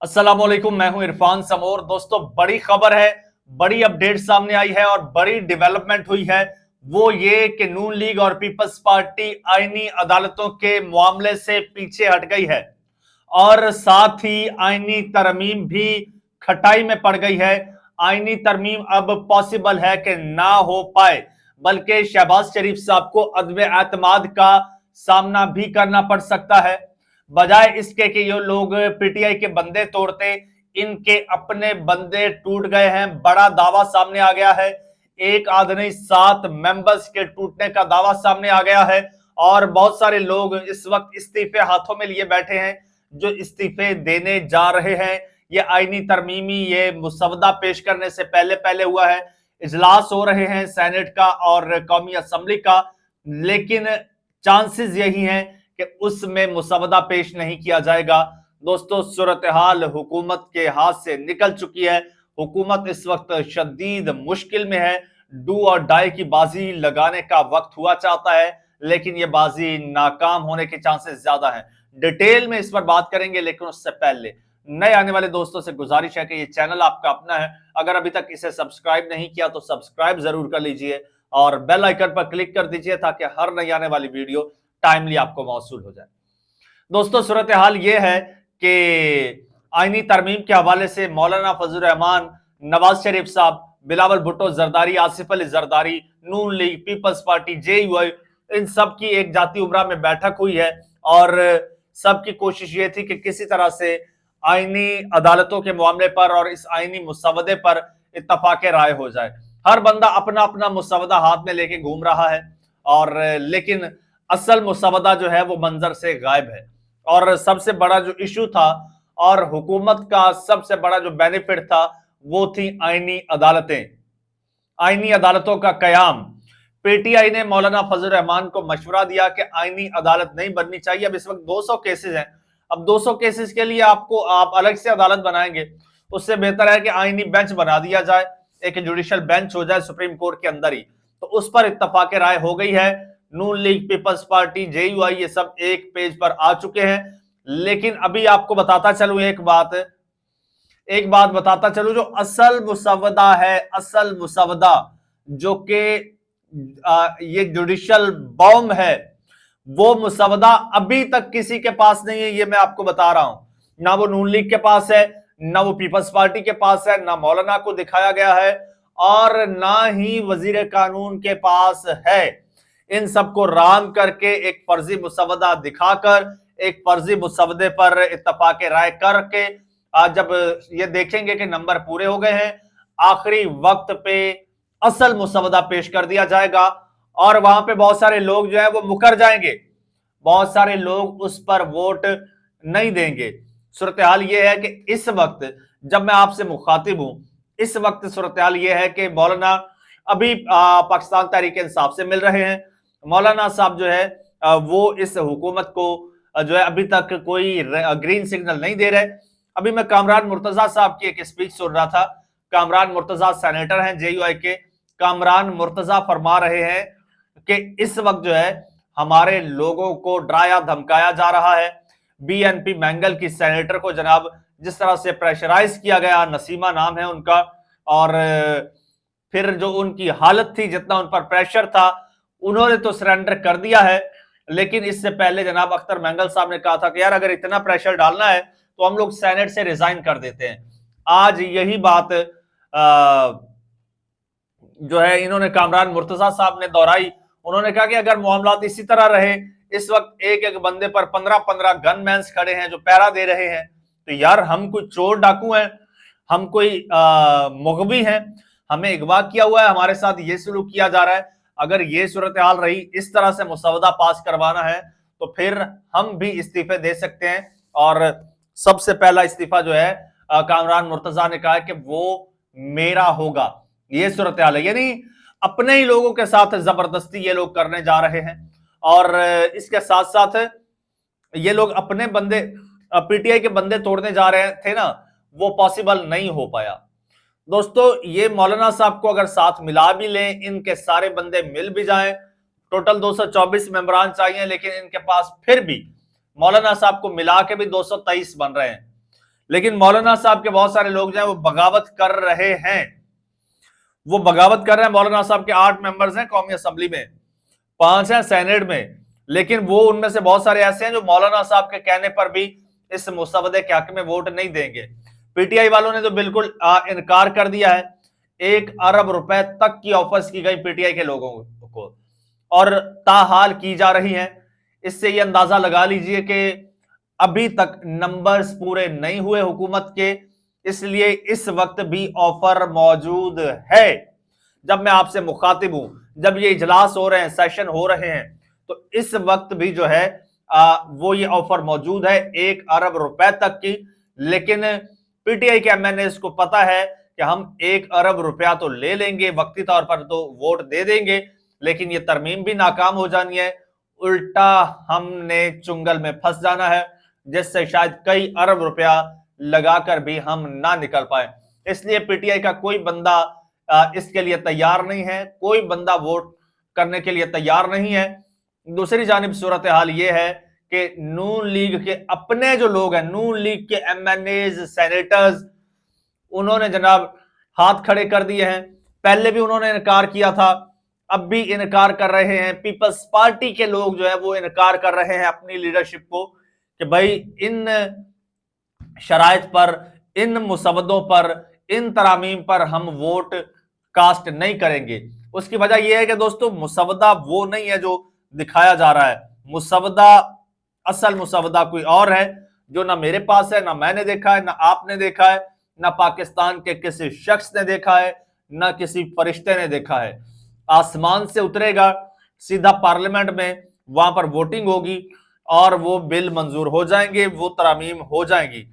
अस्सलाम वालेकुम, मैं हूं इरफान समोर। दोस्तों, बड़ी खबर है, बड़ी अपडेट सामने आई है और बड़ी डेवलपमेंट हुई है। वो ये कि नून लीग और पीपल्स पार्टी आईनी अदालतों के मामले से पीछे हट गई है और साथ ही आईनी तरमीम भी खटाई में पड़ गई है। आईनी तरमीम अब पॉसिबल है कि ना हो पाए, बल्कि शहबाज शरीफ साहब को अदम एतमाद का सामना भी करना पड़ सकता है। बजाय इसके कि ये लोग पीटीआई के बंदे तोड़ते, इनके अपने बंदे टूट गए हैं। बड़ा दावा सामने आ गया है, एक आदमी 7 मेंबर्स के टूटने का दावा सामने आ गया है और बहुत सारे लोग इस वक्त इस्तीफे हाथों में लिए बैठे हैं जो इस्तीफे देने जा रहे हैं। ये आईनी तरमीमी ये मुसवदा पेश करने से पहले पहले हुआ है। इजलास हो रहे हैं सेनेट का और कौमी असम्बली का, लेकिन चांसेस यही हैं कि उसमें मुसवदा पेश नहीं किया जाएगा। दोस्तों, सूरत हाल हुकूमत के हाथ से निकल चुकी है। हुकूमत इस वक्त शदीद मुश्किल में है। डू और डाई की बाजी लगाने का वक्त हुआ चाहता है, लेकिन ये बाजी नाकाम होने के चांसेस ज्यादा हैं। डिटेल में इस पर बात करेंगे, लेकिन उससे पहले नए आने वाले दोस्तों से गुजारिश है कि ये चैनल आपका अपना है, अगर अभी तक इसे सब्सक्राइब नहीं किया तो सब्सक्राइब जरूर कर लीजिए और बेल आइकन पर क्लिक कर दीजिए ताकि हर नई आने वाली वीडियो टाइमली आपको मौसूल हो जाए। दोस्तों, सूरत हाल ये है कि आईनी तरमीम के हवाले से मौलाना फजल रहमान, नवाज शरीफ साहब, बिलावल भुट्टो जरदारी, आसिफ अली जरदारी, नून लीग, पीपल्स पार्टी, जेयूआई, इन सब की एक जाती उमरा में बैठक हुई है और सबकी कोशिश ये थी कि किसी तरह से आईनी अदालतों के मामले पर और इस आईनी मुसवदे पर इत्तफाक राय हो जाए। हर बंदा अपना अपना मुसवदा हाथ में लेके घूम रहा है और लेकिन असल मुसवदा जो है वो मंजर से गायब है। और सबसे बड़ा जो इशू था और हुकूमत का सबसे बड़ा जो बेनिफिट था वो थी आईनी अदालतें, आईनी अदालतों का कयाम। पीटीआई ने मौलाना फजल रहमान को मशवरा दिया कि आईनी अदालत नहीं बननी चाहिए। अब इस वक्त 200 केसेस हैं, अब 200 केसेस के लिए आप अलग से अदालत बनाएंगे, उससे बेहतर है कि आईनी बेंच बना दिया जाए, एक जुडिशियल बेंच हो जाए सुप्रीम कोर्ट के अंदर ही। तो उस पर इत्तफाक राय हो गई है। नून लीग, पीपल्स पार्टी, जेयूआई ये सब एक पेज पर आ चुके हैं। लेकिन अभी आपको बताता चलूं एक बात बताता चलूं, जो असल मुसवदा है, असल मुसवदा जो कि ये जुडिशियल बॉम्ब है, वो मुसवदा अभी तक किसी के पास नहीं है। ये मैं आपको बता रहा हूं, ना वो नून लीग के पास है, ना वो पीपल्स पार्टी के पास है, ना मौलाना को दिखाया गया है और ना ही वजीर कानून के पास है। इन सबको राम करके एक फर्जी मुसवदा दिखाकर, एक फर्जी मुसवदे पर इत्तफाक राय करके आज जब ये देखेंगे कि नंबर पूरे हो गए हैं, आखिरी वक्त पे असल मुसवदा पेश कर दिया जाएगा और वहां पे बहुत सारे लोग जो है वो मुकर जाएंगे, बहुत सारे लोग उस पर वोट नहीं देंगे। सूरत हाल ये है कि इस वक्त जब मैं आपसे मुखातिब हूं, इस वक्त सूरत हाल ये है कि मौलाना अभी पाकिस्तान तहरीक इंसाफ से मिल रहे हैं। मौलाना साहब जो है वो इस हुकूमत को जो है अभी तक कोई ग्रीन सिग्नल नहीं दे रहे। अभी मैं कामरान मुर्तजा साहब की एक स्पीच सुन रहा था। कामरान मुर्तजा सेनेटर हैं जेयूआई के। कामरान मुर्तजा फरमा रहे हैं कि इस वक्त जो है हमारे लोगों को डराया धमकाया जा रहा है। बीएनपी मैंगल की सेनेटर को जनाब जिस तरह से प्रेशराइज किया गया, नसीमा नाम है उनका, और फिर जो उनकी हालत थी, जितना उन पर प्रेशर था, उन्होंने तो सरेंडर कर दिया है। लेकिन इससे पहले जनाब अख्तर मैंगल साहब ने कहा था कि यार अगर इतना प्रेशर डालना है तो हम लोग सेनेट से रिजाइन कर देते हैं। आज यही बात जो है इन्होंने कामरान मुर्तजा साहब ने दोहराई। उन्होंने कहा कि अगर मामलात इसी तरह रहे, इस वक्त एक एक बंदे पर 15-15 गनमैन्स खड़े हैं जो पहरा दे रहे हैं, तो यार हम कोई चोर डाकू हैं, हम कोई मुगबी हैं, हमें अगवा किया हुआ है, हमारे साथ ये सलूक किया जा रहा है। अगर ये सूरत हाल रही, इस तरह से मुसवदा पास करवाना है तो फिर हम भी इस्तीफे दे सकते हैं। और सबसे पहला इस्तीफा जो है कामरान मुर्तजा ने कहा कि वो मेरा होगा। ये सूरत हाल है, यानी अपने ही लोगों के साथ जबरदस्ती ये लोग करने जा रहे हैं और इसके साथ साथ ये लोग अपने बंदे पीटीआई के बंदे तोड़ने जा रहे थे ना, वो पॉसिबल नहीं हो पाया। दोस्तों, ये मौलाना साहब को अगर साथ मिला भी लें, इनके सारे बंदे मिल भी जाएं, टोटल 224 मेंबरान चाहिए, लेकिन इनके पास फिर भी मौलाना साहब को मिला के भी 223 बन रहे हैं। लेकिन मौलाना साहब के बहुत सारे लोग जो है वो बगावत कर रहे हैं, वो बगावत कर रहे हैं। मौलाना साहब के 8 मेंबर्स हैं कौमी असेंबली में, 5 हैं सेनेट में, लेकिन वो उनमें से बहुत सारे ऐसे हैं जो मौलाना साहब के कहने पर भी इस मुसवदे के हक में वोट नहीं देंगे। पीटीआई वालों ने तो बिल्कुल इनकार कर दिया है। 1 अरब रुपए तक की ऑफर्स की गई पीटीआई के लोगों को और ताहाल की जा रही हैं। इससे ये अंदाजा लगा लीजिए कि अभी तक नंबर्स पूरे नहीं हुए हुकूमत के, इसलिए इस वक्त भी ऑफर मौजूद है। जब मैं आपसे मुखातिब हूं, जब ये इजलास हो रहे हैं, सेशन हो रहे हैं, तो इस वक्त भी जो है वो ये ऑफर मौजूद है 1 अरब रुपए तक की। लेकिन पीटीआई के एमएनएस को पता है कि हम 1 अरब रुपया तो ले लेंगे, वक्ती तौर पर तो वोट दे देंगे, लेकिन ये तरमीम भी नाकाम हो जानी है, उल्टा हमने चुंगल में फंस जाना है, जिससे शायद कई अरब रुपया लगाकर भी हम ना निकल पाए। इसलिए पीटीआई का कोई बंदा इसके लिए तैयार नहीं है, कोई बंदा वोट करने के लिए तैयार नहीं है। दूसरी जानिब सूरत हाल ये है कि नून लीग के अपने जो लोग हैं, नून लीग के एमएनएज, सेनेटर्स, उन्होंने जनाब हाथ खड़े कर दिए हैं। पहले भी उन्होंने इनकार किया था, अब भी इनकार कर रहे हैं। पीपल्स पार्टी के लोग जो है वो इनकार कर रहे हैं अपनी लीडरशिप को कि भाई इन शराइत पर, इन मुसवदों पर, इन तरामीम पर हम वोट कास्ट नहीं करेंगे। उसकी वजह यह है कि दोस्तों मुसवदा वो नहीं है जो दिखाया जा रहा है। मुसवदा, असल मुसवदा कोई और है जो ना मेरे पास है, ना मैंने देखा है, ना आपने देखा है, ना पाकिस्तान के किसी शख्स ने देखा है, ना किसी फरिश्ते ने देखा है। आसमान से उतरेगा, सीधा पार्लियामेंट में, वहां पर वोटिंग होगी और वो बिल मंजूर हो जाएंगे, वो तरामीम हो जाएंगी।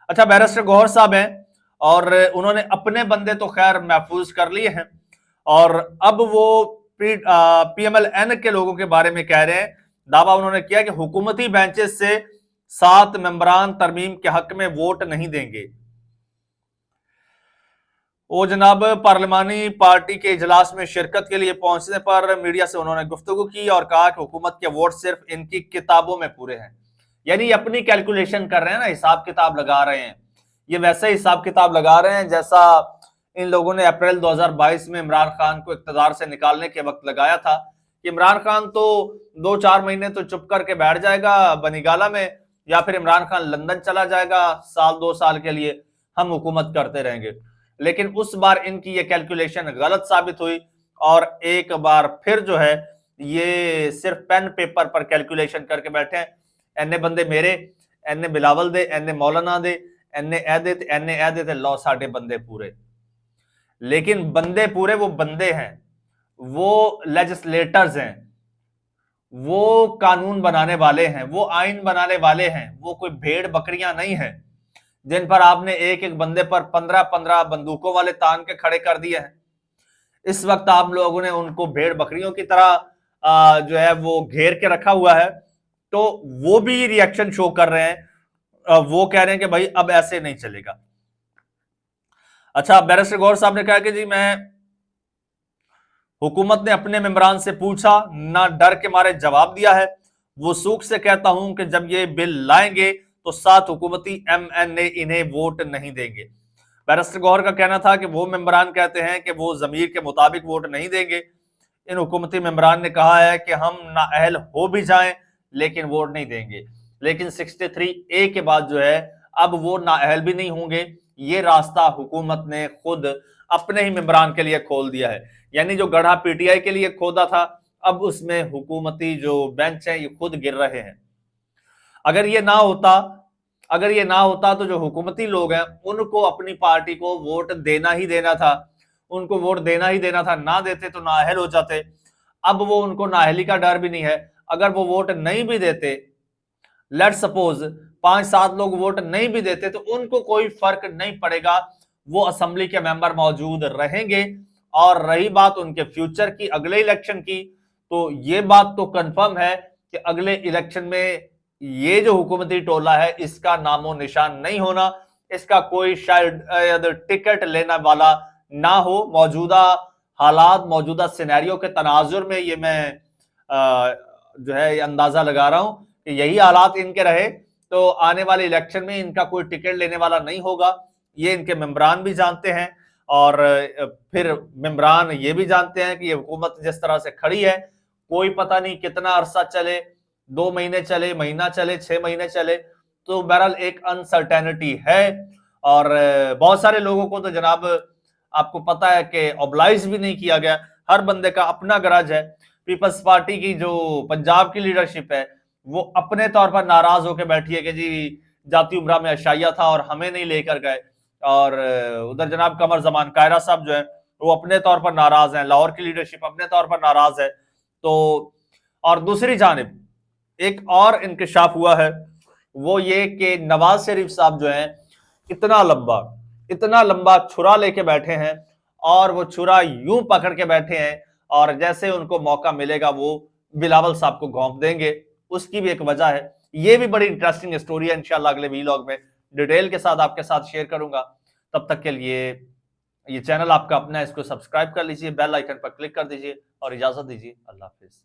अच्छा, बैरिस्टर गौहर साहब हैं और उन्होंने अपने बंदे तो खैर महफूज कर लिए हैं और अब वो पीएमएल-एन के लोगों के बारे में कह रहे हैं। दावा उन्होंने किया कि हुकूमती बेंचेस से 7 मेंबरान तरमीम के हक में वोट नहीं देंगे। वो जनाब पार्लिमानी पार्टी के इजलास में शिरकत के लिए पहुंचने पर मीडिया से उन्होंने गुफ्तगू की और कहा कि हुकूमत के वोट सिर्फ इनकी किताबों में पूरे हैं। यानी अपनी कैलकुलेशन कर रहे हैं ना, हिसाब किताब लगा रहे हैं। ये वैसे हिसाब किताब लगा रहे हैं जैसा इन लोगों ने अप्रैल 2022 में इमरान खान को इक़्तिदार से निकालने के वक्त लगाया था कि इमरान खान तो 2-4 महीने तो चुप करके बैठ जाएगा बनीगाला में, या फिर इमरान खान लंदन चला जाएगा 1-2 साल के लिए, हम हुकूमत करते रहेंगे। लेकिन उस बार इनकी ये कैलकुलेशन गलत साबित हुई और एक बार फिर जो है ये सिर्फ पेन पेपर पर कैलकुलेशन करके बैठे हैं। एने बंदे मेरे, एने बिलावल दे, एने मौलाना दे, एने ए दे, एने ए दे, लो साढ़े बंदे पूरे। लेकिन बंदे पूरे वो बंदे हैं, वो लेजिस्लेटर्स हैं, वो कानून बनाने वाले हैं, वो आइन बनाने वाले हैं, वो कोई भेड़ बकरियां नहीं है जिन पर आपने एक एक बंदे पर 15-15 बंदूकों वाले तान के खड़े कर दिए हैं। इस वक्त आप लोगों ने उनको भेड़ बकरियों की तरह जो है वो घेर के रखा हुआ है, तो वो भी रिएक्शन शो कर रहे हैं। वो कह रहे हैं कि भाई अब ऐसे नहीं चलेगा। अच्छा, बैरिस्टर गौहर साहब ने कहा कि जी मैं, हुकूमत ने अपने मेंबरान से पूछा, ना डर के मारे जवाब दिया है। वसूख से कहता हूं कि जब ये बिल लाएंगे तो 7 हुकूमती एमएनए इन्हें वोट नहीं देंगे। बैरिस्टर गौहर का कहना था कि वो मेंबरान कहते हैं कि वो जमीर के मुताबिक वोट नहीं देंगे। इन हुकूमती मेंबरान ने कहा है कि हम नाअहल हो भी जाएं लेकिन वोट नहीं देंगे। लेकिन 63A के बाद जो है अब वो नाअहल भी नहीं होंगे। ये रास्ता हुकूमत ने खुद अपने ही मेंबरान के लिए खोल दिया है। यानी जो गड्ढा पीटीआई के लिए खोदा था, अब उसमें हुकूमती जो बेंच है ये खुद गिर रहे हैं। अगर ये ना होता तो जो हुकूमती लोग हैं उनको अपनी पार्टी को वोट देना ही देना था, उनको वोट देना ही देना था। ना देते तो नाअहल हो जाते। अब वो उनको नाअहली का डर भी नहीं है। अगर वो वोट नहीं भी देते, लेट्स सपोज 5-7 लोग वोट नहीं भी देते, तो उनको कोई फर्क नहीं पड़ेगा, वो असेंबली के मेंबर मौजूद रहेंगे। और रही बात उनके फ्यूचर की, अगले इलेक्शन की, तो ये बात तो कंफर्म है कि अगले इलेक्शन में ये जो हुकूमती टोला है इसका नामो निशान नहीं होना, इसका कोई शायद टिकट लेने वाला ना हो। मौजूदा हालात, मौजूदा सिनेरियो के तनाजुर में ये मैं जो है अंदाजा लगा रहा हूं कि यही हालात इनके रहे तो आने वाले इलेक्शन में इनका कोई टिकट लेने वाला नहीं होगा, ये इनके मेंबरान भी जानते हैं और फिर मेंबरान ये भी जानते हैं कि ये हुकूमत जिस तरह से खड़ी है कोई पता नहीं कितना अरसा चले, 2 महीने चले, महीना चले, 6 महीने चले, तो बहरहाल एक अनसर्टेनिटी है। और बहुत सारे लोगों को तो जनाब आपको पता है कि ऑब्लाइज भी नहीं किया गया, हर बंदे का अपना गरज है। पीपल्स पार्टी की जो पंजाब की लीडरशिप है वो अपने तौर पर नाराज होकर बैठी है कि जी जाती उम्रा में अशाइया था और हमें नहीं लेकर गए, और उधर जनाब कमर जमान कायरा साहब जो है वो अपने तौर पर नाराज हैं, लाहौर की लीडरशिप अपने तौर पर नाराज है। तो और दूसरी जानिब एक और इंकशाफ हुआ है, वो ये कि नवाज शरीफ साहब जो हैं इतना लंबा छुरा लेके बैठे हैं और वो छुरा यूं पकड़ के बैठे हैं और जैसे उनको मौका मिलेगा वो बिलावल साहब को घोंप देंगे। उसकी भी एक वजह है, ये भी बड़ी इंटरेस्टिंग स्टोरी है, इंशाल्लाह अगले वीलॉग में डिटेल के साथ आपके साथ शेयर करूंगा। तब तक के लिए ये चैनल आपका अपना है, इसको सब्सक्राइब कर लीजिए, बेल आइकन पर क्लिक कर दीजिए और इजाजत दीजिए। अल्लाह हाफिज।